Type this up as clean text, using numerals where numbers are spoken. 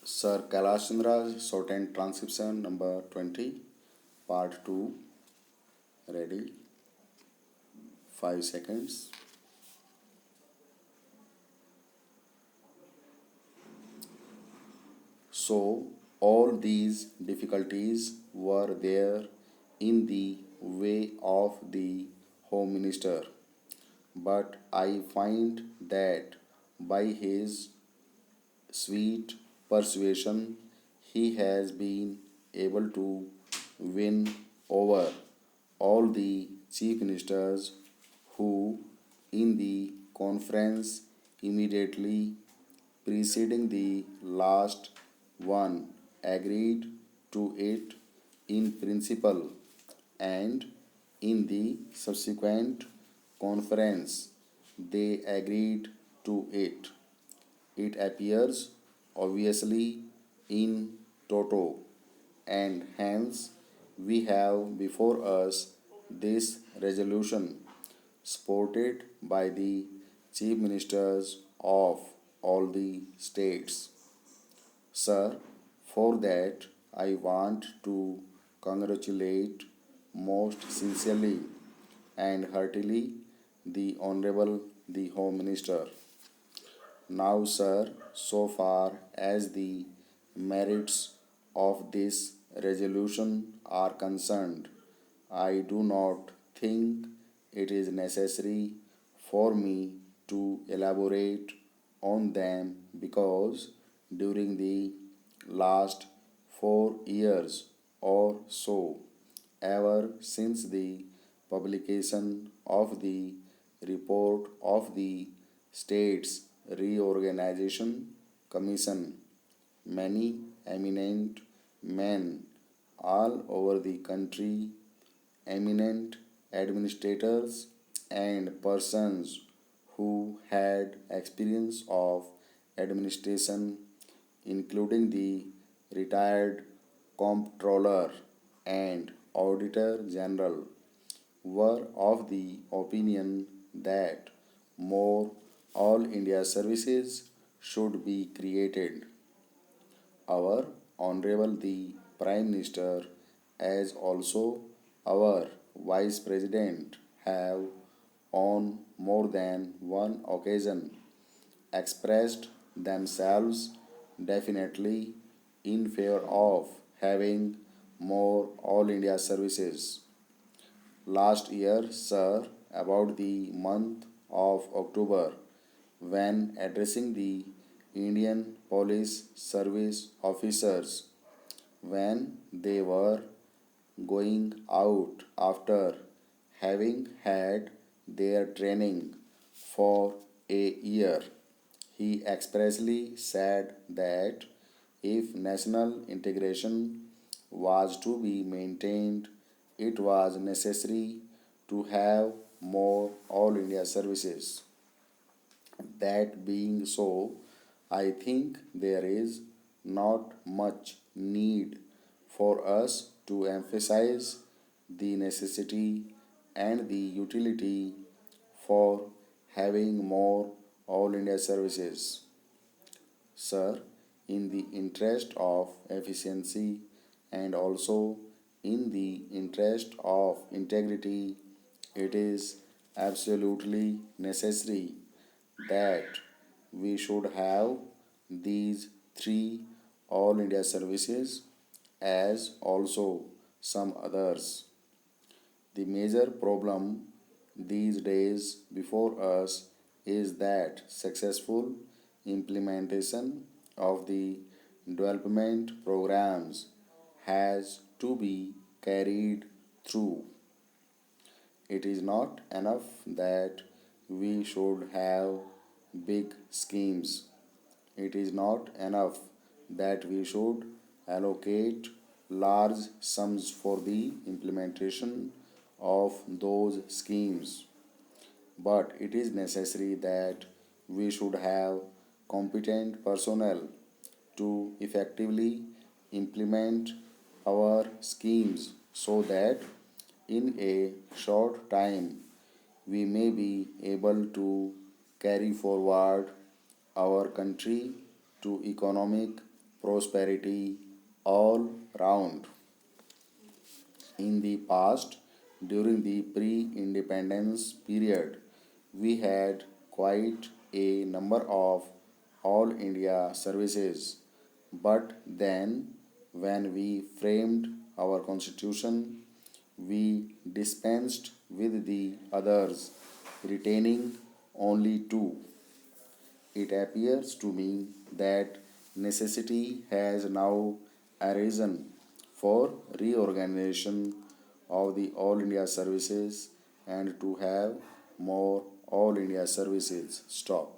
Sir Kailash Chandra, Shorthand Transcription number 20, part 2, ready, 5 seconds. So, all these difficulties were there in the way of the Home Minister, but I find that by his sweet persuasion, he has been able to win over all the chief ministers who, in the conference immediately preceding the last one, agreed to it in principle, and in the subsequent conference they agreed to it. It appears obviously in toto, and hence we have before us this resolution supported by the chief ministers of all the states. Sir, for that I want to congratulate most sincerely and heartily the Honorable the Home Minister. Now, sir, so far as the merits of this resolution are concerned, I do not think it is necessary for me to elaborate on them because during the last 4 years or so, ever since the publication of the report of the States Reorganization Commission, many eminent men all over the country, eminent administrators, and persons who had experience of administration, including the retired comptroller and auditor general, were of the opinion that more all India services should be created. Our Honorable the Prime Minister, as also our Vice President, have on more than one occasion expressed themselves definitely in favor of having more All India services. Last year, sir, about the month of October, when addressing the Indian Police Service officers when they were going out after having had their training for a year. He expressly said that if national integration was to be maintained, it was necessary to have more All India services. That being so, I think there is not much need for us to emphasize the necessity and the utility for having more All India services. Sir, in the interest of efficiency and also in the interest of integrity, it is absolutely necessary that we should have these three All India services as also some others. The major problem these days before us is that successful implementation of the development programs has to be carried through. It is not enough that we should have big schemes. It is not enough that we should allocate large sums for the implementation of those schemes, but it is necessary that we should have competent personnel to effectively implement our schemes so that in a short time we may be able to carry forward our country to economic prosperity all round. In the past, during the pre independence period, we had quite a number of All India services. But then, when we framed our constitution, we dispensed with the others, retaining only two. It appears to me that necessity has now arisen for reorganization of the All India services and to have more All India services. Stop.